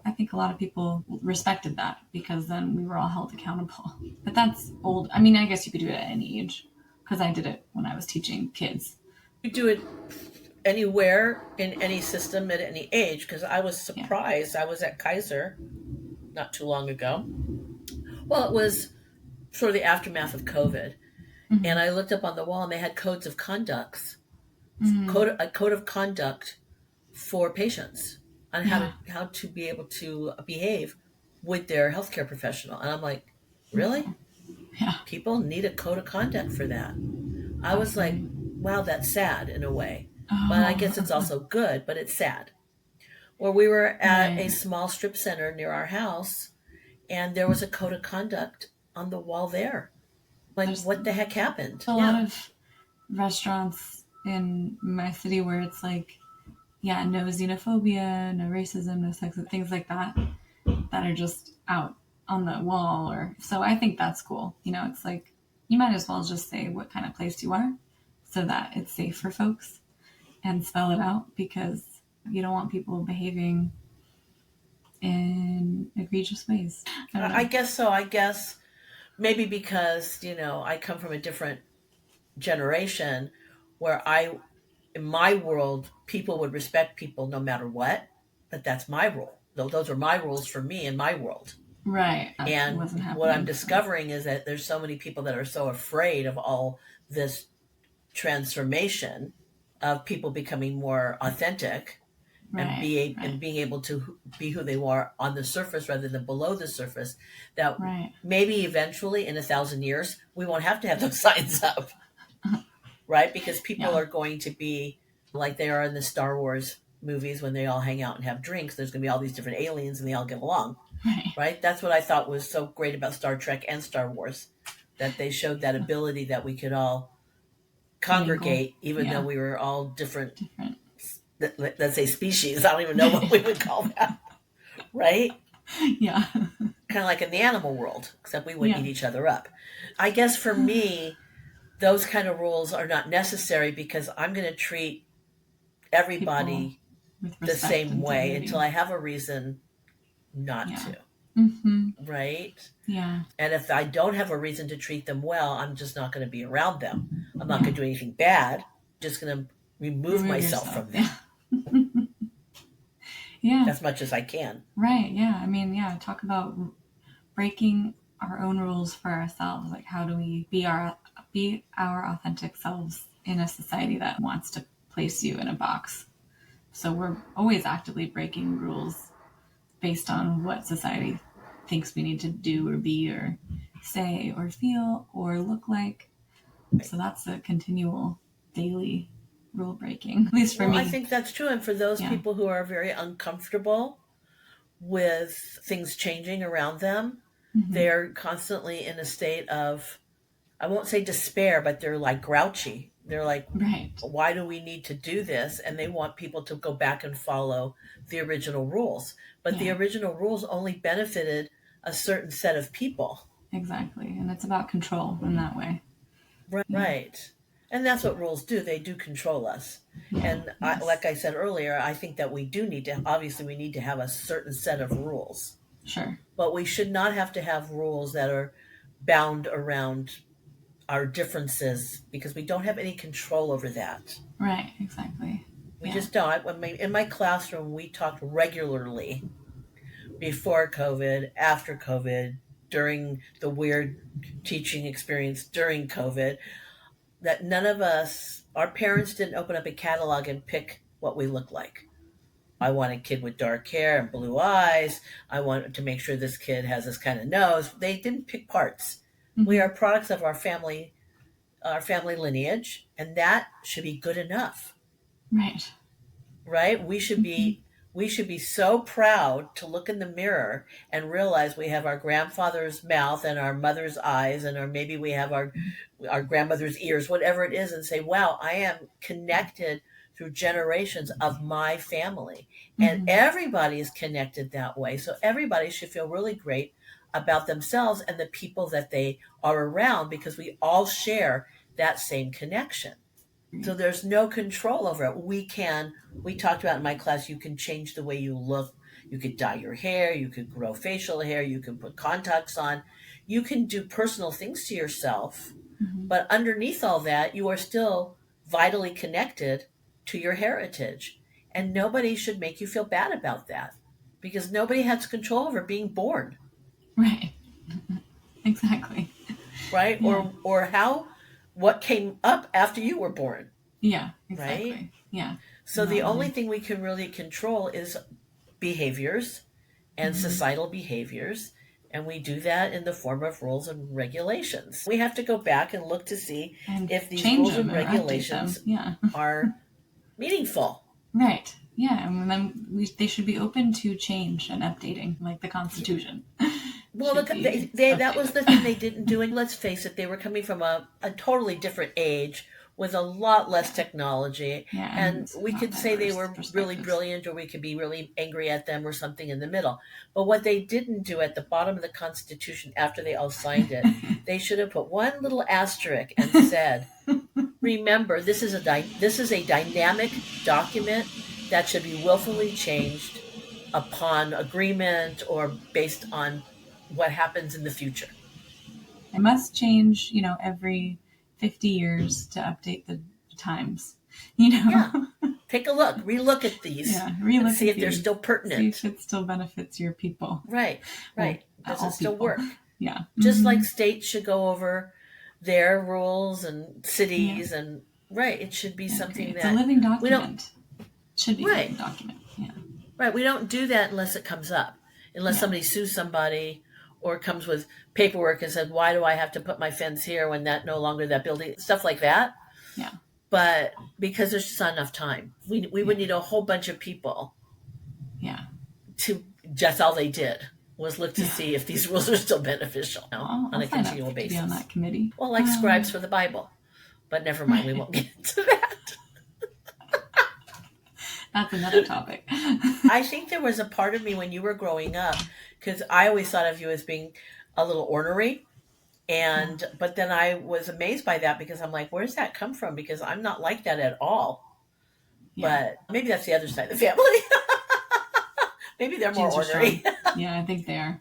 I think a lot of people respected that because then we were all held accountable. But that's old. I mean, I guess you could do it at any age because I did it when I was teaching kids. You do it anywhere in any system at any age, because I was Yeah. surprised. I was at Kaiser not too long ago. Well, it was sort of the aftermath of COVID. And Mm-hmm. I looked up on the wall and they had codes of conducts, Mm-hmm. a code of conduct for patients on Yeah. how to be able to behave with their healthcare professional. And I'm like, really? Wow. Yeah. People need a code of conduct for that. I was like, Absolutely. wow, that's sad in a way. But I guess it's Oh. also good, but it's sad. Or we were at a Right. small strip center near our house and there was a code of conduct on the wall there. Like, There's what the heck happened? a lot Yeah. of restaurants in my city where it's like, yeah, no xenophobia, no racism, no sexism, things like that, that are just out on the wall. Or so I think that's cool. You know, it's like you might as well just say what kind of place you are, so that it's safe for folks and spell it out because you don't want people behaving in egregious ways. I don't I know. guess so. I guess maybe because, I come from a different generation where in my world, people would respect people no matter what, but that's my rule. Those are my rules for me in my world. Right. That And wasn't what I'm happening. So, discovering is that there's so many people that are so afraid of all this transformation of people becoming more authentic and right. Right. being able to be who they are on the surface rather than below the surface, that Right. maybe eventually in 1,000 years we won't have to have those signs up, right? Because people Yeah. are going to be like they are in the Star Wars movies when they all hang out and have drinks. There's going to be all these different aliens and they all get along, Right. right? That's what I thought was so great about Star Trek and Star Wars, that they showed that ability that we could all Mingle. congregate even though Yeah. we were all different, Different. let's say species. I don't even know what we would call that, right? Yeah. Kind of like in the animal world, except we wouldn't Yeah. eat each other up. I guess for me, those kind of rules are not necessary because I'm going to treat People everybody with the respect same and way until dignity. I have a reason not Yeah. to, Mm-hmm. right? Yeah. And if I don't have a reason to treat them well, I'm just not going to be around them. I'm not going Yeah. to do anything bad. I'm just going to remove Remove myself yourself. from them Yeah. Yeah. as much as I can. Right. Yeah. I mean, yeah. Talk about breaking our own rules for ourselves. Like, how do we be our authentic selves in a society that wants to place you in a box? So we're always actively breaking rules based on what society thinks we need to do or be or say or feel or look like. So that's a continual daily rule breaking, at least for Well, I me. think that's true. And for those Yeah. people who are very uncomfortable with things changing around them, Mm-hmm. they're constantly in a state of, I won't say despair, but they're like grouchy. They're like, Right. why do we need to do this? And they want people to go back and follow the original rules. But the Yeah, original rules only benefited a certain set of people. exactly. And it's about control in that way. Yeah. Right. And that's what rules do. They do control us. Yeah. And Yes. like I said earlier, I think that we do need to, obviously, we need to have a certain set of rules. Sure. But we should not have to have rules that are bound around our differences because we don't have any control over that. Right. Exactly. We Yeah. just don't. In my classroom, we talked regularly before COVID, after COVID, during the weird teaching experience during COVID, that none of us, our parents didn't open up a catalog and pick what we look like. I want a kid with dark hair and blue eyes. I want to make sure this kid has this kind of nose. They didn't pick parts. We Mm-hmm. are products of our family lineage, and that should be good enough, Right. right? Mm-hmm. We should be so proud to look in the mirror and realize we have our grandfather's mouth and our mother's eyes and or maybe we have our grandmother's ears, whatever it is, and say, "Wow, I am connected through generations of my family. And Mm-hmm. everybody is connected that way. So everybody should feel really great about themselves and the people that they are around because we all share that same connection. So Right. there's no control over it. We talked about in my class, you can change the way you look. You could dye your hair, you could grow facial hair, you can put contacts on. You can do personal things to yourself, Mm-hmm. but underneath all that, you are still vitally connected to your heritage. And nobody should make you feel bad about that because nobody has control over being born, Right. Exactly. right? Yeah. Or how what came up after you were born, Yeah. right? Exactly. Yeah. So Not the only really. thing we can really control is behaviors and Mm-hmm. societal behaviors. And we do that in the form of rules and regulations. We have to go back and look to see And if these change rules them and or update them. regulations Yeah. are meaningful. Right. Yeah. And then they should be open to change and updating, like the Constitution Well, should look, be that was updated. the thing they didn't do. And let's face it, they were coming from a totally different age with a lot less Yeah. technology. Yeah. And And we not could say they diverse were really perspectives. brilliant, or we could be really angry at them, or something in the middle. But what they didn't do at the bottom of the Constitution after they all signed it, they should have put one little asterisk and said, remember, this is a dynamic document that should be willfully changed upon agreement or based on what happens in the future. It must change, every 50 years to update the times, you Yeah. know? Take a look, relook at these Yeah. and Relook see at if they're these. still See if pertinent. it still benefits your people. Right, Well, right. Does it all still people. work? Yeah. Just Mm-hmm. like states should go over their rules and Yeah. cities and right, it should be I agree. something It's a that living we don't document. It should be a living right. document. Yeah. Right. We don't do that unless it comes up. Unless Yeah. somebody sues somebody or comes with paperwork and says, why do I have to put my fence here when that no longer that building, stuff like that. Yeah. But because there's just not enough time, we Yeah. would need a whole bunch of people Yeah. to, that's all they did was look to Yeah. see if these rules are still beneficial on I'll a sign up continual to be on basis. that committee. Well, like scribes for the Bible. But never mind, we Right. won't get into that. That's another topic. I think there was a part of me when you were growing up, because I always thought of you as being a little ornery. Yeah. And, but then I was amazed by that because I'm like, where's that come from? Because I'm not like that at all. Yeah. But maybe that's the other side of the family. Maybe they're more Genes are strong. ornery. Yeah, I think they are.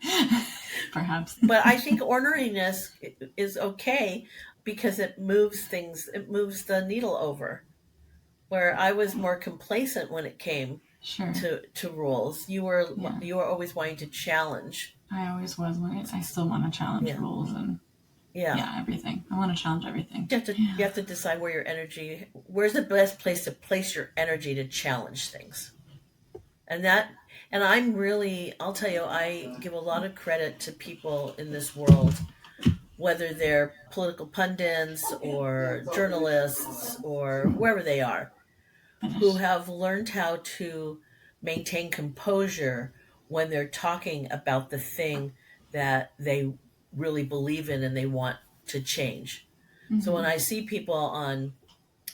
Perhaps. But I think orneriness is okay because it moves things, it moves the needle over. Where I was more complacent when it came Sure. to rules. Yeah. You were always wanting to challenge. I always was. I still want to challenge Yeah. rules and Yeah. everything. I want to challenge everything. Yeah. You have to decide where your energy, where's the best place to place your energy to challenge things. And I'm really, I'll tell you, I give a lot of credit to people in this world, whether they're political pundits or journalists or wherever they are, who have learned how to maintain composure when they're talking about the thing that they really believe in and they want to change. So when Mm-hmm. I see people on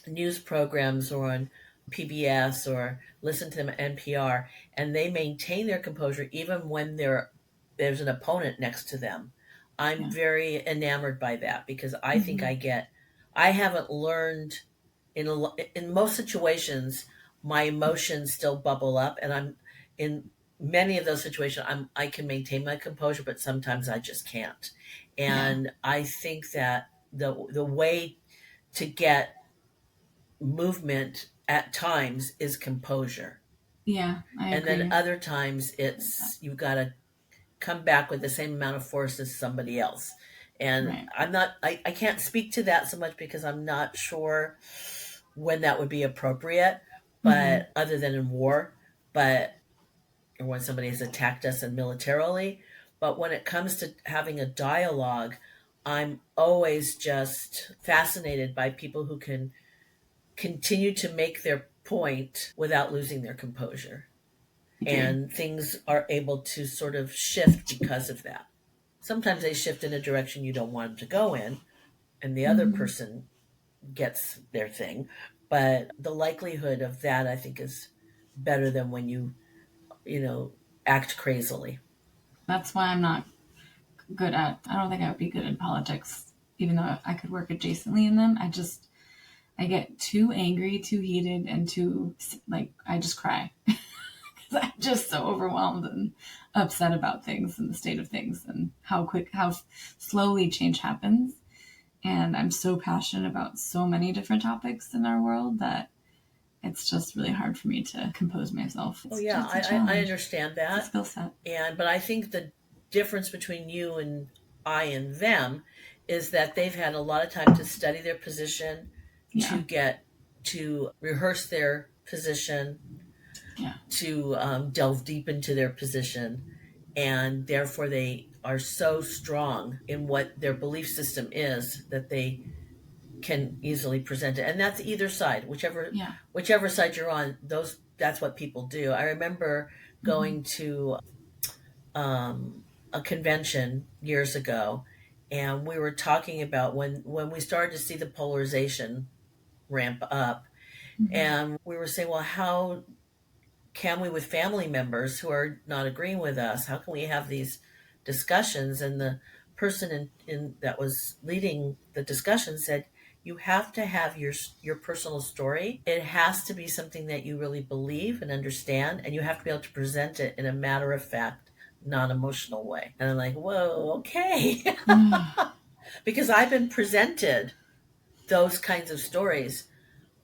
news programs or on PBS or listen to them at NPR and they maintain their composure even when there's an opponent next to them, I'm Yeah. very enamored by that because I think Mm-hmm. I haven't learned in most situations my emotions still bubble up and I'm in many of those situations I can maintain my composure but sometimes I just can't. Yeah. And I think that the way to get movement at times is composure. Yeah. I And then agree. other times it's you've got to come back with the same amount of force as somebody else. And Right. I can't speak to that so much because I'm not sure when that would be appropriate, Mm-hmm. but other than in war, but or when somebody has attacked us and militarily. But when it comes to having a dialogue, I'm always just fascinated by people who can continue to make their point without losing their composure. Agree. And things are able to sort of shift because of that. Sometimes they shift in a direction you don't want them to go in, and the other Mm-hmm. person gets their thing. But the likelihood of that, I think, is better than when you know, act crazily. That's why I'm not good at, I don't think I would be good at politics, even though I could work adjacently in them. I get too angry, too heated, and too, like, I just cry. I'm just so overwhelmed and upset about things and the state of things and how slowly change happens. And I'm so passionate about so many different topics in our world that it's just really hard for me to compose myself. Oh It's yeah, just a I challenge. understand It's a that. skill set. But I think the difference between you and I and them is that they've had a lot of time to study their position, Yeah. to get to rehearse their position, Yeah. to delve deep into their position, and therefore they are so strong in what their belief system is that they can easily present it. And that's either side, Yeah. whichever side you're on. Those That's what people do. I remember Mm-hmm. going to a convention years ago, and we were talking about when we started to see the polarization ramp up, Mm-hmm. and we were saying, well, how can we, with family members who are not agreeing with us, how can we have these discussions? And the person in that was leading the discussion said, you have to have your personal story. It has to be something that you really believe and understand, and you have to be able to present it in a matter of fact, non-emotional way. And I'm like, whoa, okay. Because I've been presented those kinds of stories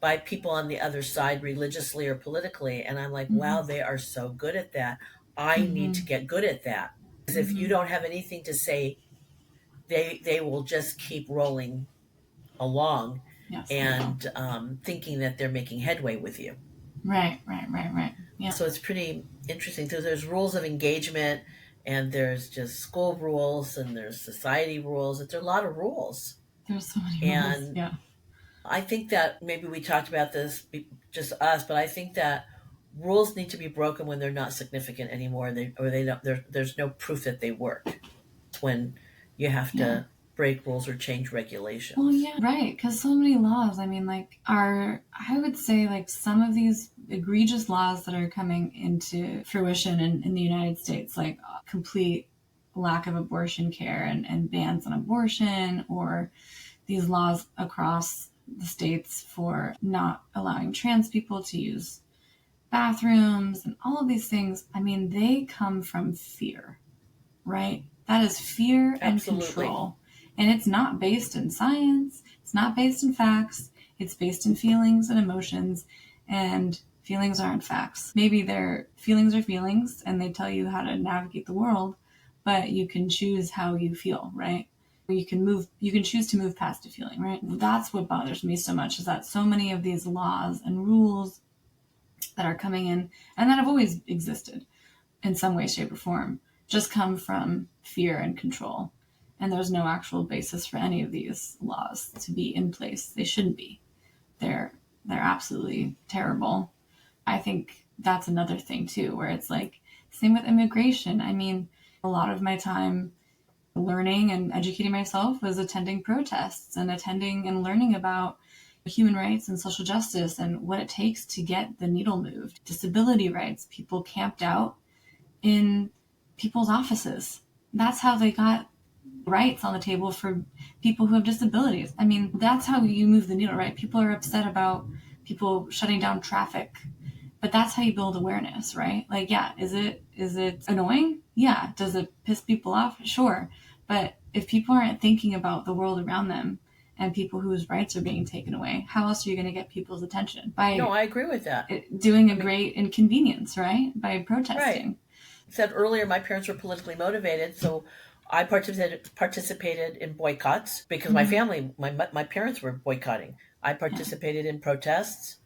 by people on the other side, religiously or politically. And I'm like, Mm-hmm. wow, they are so good at that. I need Mm-hmm. to get good at that. Because if you Mm-hmm. don't have anything to say, they will just keep rolling along Yes, they will. and thinking that they're making headway with you. Right, right, right, right. Yeah. So it's pretty interesting. So there's rules of engagement, and there's just school rules, and there's society rules. It's a lot of rules. There's so many rules. And Yeah. I think that maybe we talked about this, just us, but I think that rules need to be broken when they're not significant anymore, or they don't. There's no proof that they work. It's when you have Yeah. to break rules or change Well, regulations. yeah, right. Because so many laws, I mean, like, I would say, like, some of these egregious laws that are coming into fruition in the United States, like complete lack of abortion care and bans on abortion, or these laws across the states for not allowing trans people to use bathrooms and all of these things. I mean, they come from fear, right? That is fear and Absolutely. control. And it's not based in science, it's not based in facts, it's based in feelings and emotions. And feelings aren't facts. Maybe their feelings are feelings and they tell you how to navigate the world, but you can choose how you feel, right? You can choose to move past a feeling, right? That's what bothers me so much, is that so many of these laws and rules that are coming in and that have always existed in some way, shape, or form just come from fear and control. And there's no actual basis for any of these laws to be in place. They shouldn't be. They're absolutely terrible. I think that's another thing too, where it's like same with immigration. I mean, a lot of my time learning and educating myself was attending protests and attending and learning about human rights and social justice and what it takes to get the needle moved. Disability rights, people camped out in people's offices. That's how they got rights on the table for people who have disabilities. I mean, that's how you move the needle, right? People are upset about people shutting down traffic, but that's how you build awareness, right? Like, yeah, is it annoying? Yeah. Does it piss people off? Sure. But if people aren't thinking about the world around them and people whose rights are being taken away, how else are you going to get people's attention? No, By I agree with that. doing a I mean, great inconvenience, right? By right. protesting. Said earlier, my parents were politically motivated, so I participated in boycotts because my Mm-hmm. family, my parents were boycotting. I Yeah. participated in protests.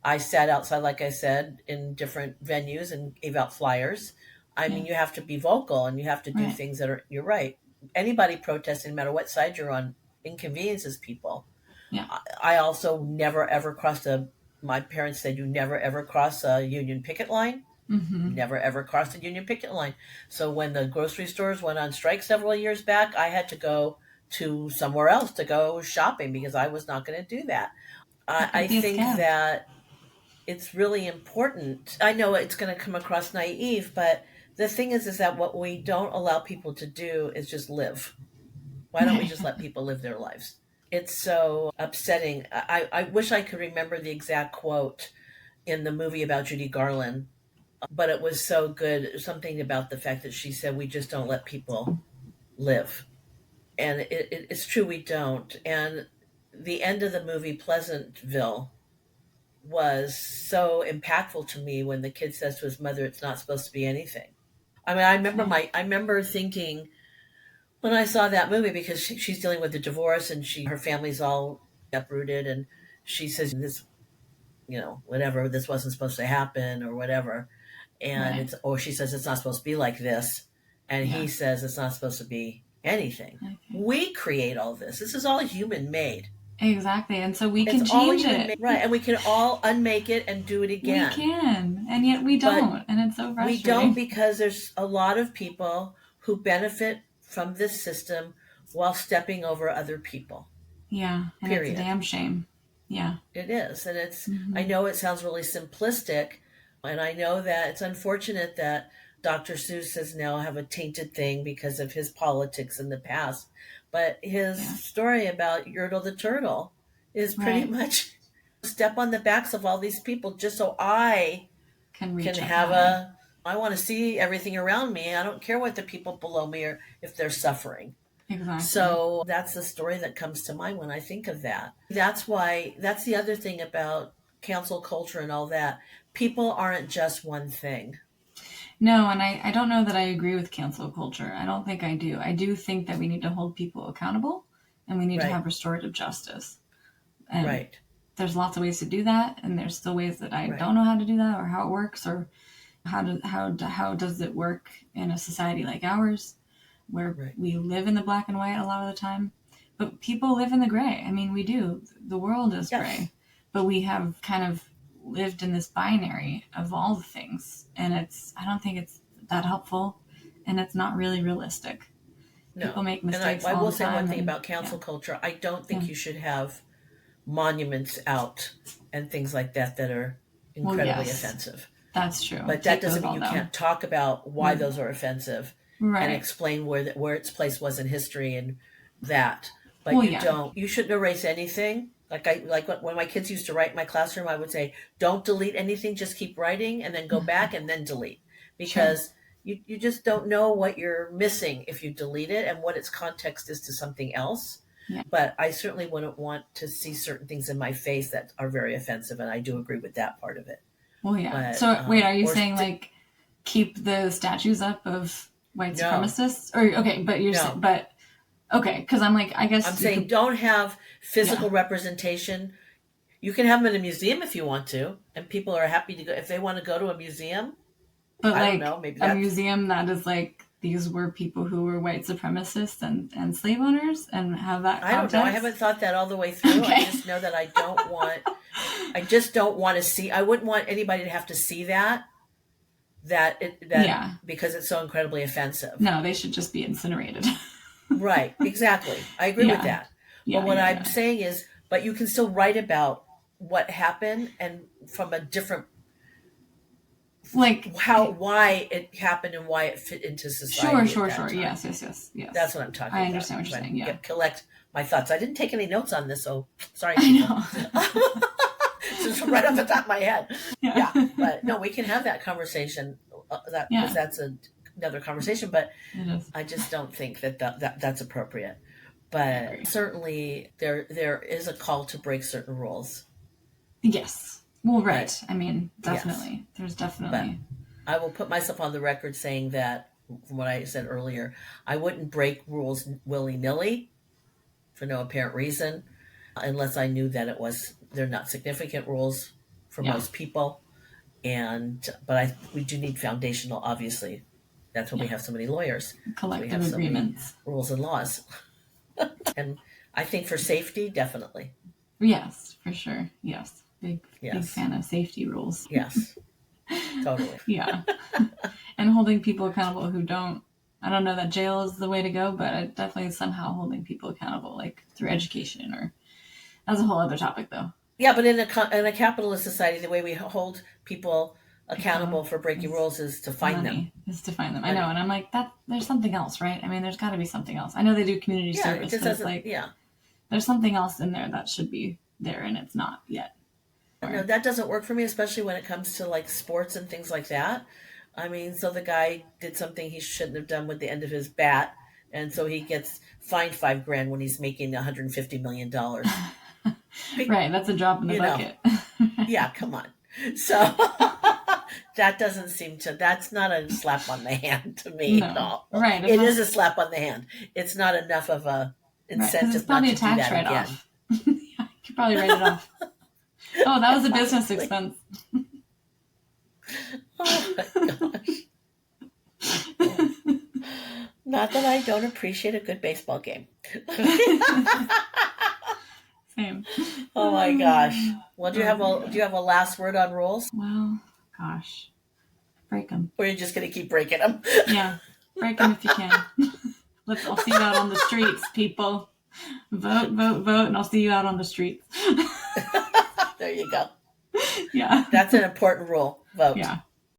I sat outside, like I said, in different venues and gave out flyers. I Yeah. mean, you have to be vocal and you have to do Right. things that are. You're right. Anybody protesting, no matter what side you're on, inconveniences people. Yeah. I also never ever crossed a. My parents said you never ever cross a union picket line. Mm-hmm. Never ever crossed a union picket line. So when the grocery stores went on strike several years back, I had to go to somewhere else to go shopping because I was not going to do that. That I could be a think scam. that it's really important. I know it's going to come across naive, but the thing is that what we don't allow people to do is just live. Why don't we just let people live their lives? It's so upsetting. I wish I could remember the exact quote in the movie about Judy Garland, but it was so good. Something about the fact that she said, "We just don't let people live." And it's true, we don't. And the end of the movie, Pleasantville, was so impactful to me when the kid says to his mother, "It's not supposed to be anything." I mean, Okay. I remember thinking when I saw that movie because she's dealing with a divorce and her family's all uprooted, and she says this, whatever, this wasn't supposed to happen or whatever, and Right. it's or she says it's not supposed to be like this, and he Yeah. says it's not supposed to be anything. Okay. We create all this. This is all human made. Exactly. And so we It's can all change human it. made, right? And we can all unmake it and do it We again. can. And yet we But don't. And it's so we don't frustrating. because there's a lot of people who benefit from this system while stepping over other people. Yeah. And it's a Period. damn shame. Yeah. It is. And I Hmm. know it sounds really simplistic, and I know that it's unfortunate that Dr. Seuss has now have a tainted thing because of his politics in the past. But his Yeah. story about Yertle the Turtle is pretty Right. much step on the backs of all these people just so I Can can reach up have higher. I want to see everything around me. I don't care what the people below me are if they're suffering. Exactly. So that's the story that comes to mind when I think of that. That's the other thing about cancel culture and all that. People aren't just one thing. No, and I don't know that I agree with cancel culture. I don't think I do. I do think that we need to hold people accountable and we need to Right, have restorative justice. And right, there's lots of ways to do that. And there's still ways that I right, don't know how to do that or how it works or how does it work in a society like ours where right. we live in the black and white a lot of the time, but people live in the gray. I mean, we do. The world is Yes. gray, but we have kind of lived in this binary of all the things, and I don't think it's that helpful, and it's not really realistic. People No. make And mistakes I all will the say one time, thing and about yeah, cancel culture. I don't yeah. think you should have monuments out and things like that that are Well, incredibly yes, offensive. that's true. But that Take doesn't those mean all you down. can't talk about why Mm. those are offensive and Right. explain where its place was in history and that. But Well, yeah. you shouldn't erase anything. When my kids used to write in my classroom, I would say, "Don't delete anything. Just keep writing, and then go back and then delete," Sure. because you just don't know what you're missing if you delete it and what its context is to something else. Yeah. But I certainly wouldn't want to see certain things in my face that are very offensive, and I do agree with that part of it. Well, yeah. But So wait, are you or saying like keep the statues up of white no, supremacists? Or okay, but no. but okay, because I'm like, I I'm guess you saying could, don't have yeah. physical representation. You can have them in a museum if you want to, and people are happy to go if they want to go to a museum. But I don't like know, maybe a that's museum that is like these were people who were white supremacists and slave owners and have that I don't know. I haven't context. thought that all the way through. I Okay. just know that I just don't want to see I wouldn't want anybody to have to see that Yeah. because it's so incredibly offensive. No, they should just be incinerated. Right, exactly. I agree with Yeah. that. But Yeah. what Yeah. I'm Yeah. saying is, but you can still write about what happened and from a different Like, why it happened and why it fit into sure, society at sure, that sure. time. Yes, yes, yes, That's yes. what I'm talking I about. understand what you're Trying saying. to Yeah. collect my thoughts. I didn't take any notes on this, so sorry, I people. know. Just right off the top of my head. Yeah. Yeah, but no, we can have that conversation. That because Yeah, that's another conversation. But it is. I just don't think that's appropriate. I But agree. certainly there is a call to break certain rules. Yes. Well, But right. I mean, yes, definitely. There's but definitely. I will put myself on the record saying that from what I said earlier, I wouldn't break rules willy nilly for no apparent reason unless I knew that they're not significant rules for Yeah. most people. And but we do need foundational, obviously. That's why we Yeah. have so many lawyers. So we Collective have so many agreements. rules and laws. And I think for safety, definitely. Yes, for sure. Yes. Big Yes. fan of safety rules. Yes. Totally. Yeah. And holding people accountable who don't. I don't know that jail is the way to go, but definitely somehow holding people accountable, like through education or that's a whole other topic, though. Yeah, but in a capitalist society, the way we hold people accountable Account for breaking is rules is to fine them. money is to find them. I know, Money. and I'm like that. There's something else, right? I mean, there's got to be something else. I know they do community Yeah, it service, just but it's doesn't. like Yeah, there's something else in there that should be there, and it's not yet. no, Or that doesn't work for me, especially when it comes to like sports and things like that. I mean, so the guy did something he shouldn't have done with the end of his bat, and so he gets fined 5 grand when he's making $150 million. right, that's a drop in the You know, bucket. yeah, come on. So that doesn't seem to. That's not a slap on the hand to me at No, all. Well, right. It's it not is a slap on the hand. It's not enough of a right because it's incentive not probably a to do tax that again. write-off. Yeah, you could probably write it off. Oh, that Yeah, was a business possibly. expense. Oh my gosh. Not that I don't appreciate a good baseball game. Same. Oh my gosh. Well, Oh my do you god. have a last word on rules, Well, gosh, break them. or are you just going to keep breaking them? Yeah, break them if you can. Let's. I'll see you out on the streets, people. Vote, vote, vote, and I'll see you out on the streets. There you go. Yeah. That's an important rule. Vote. Yeah.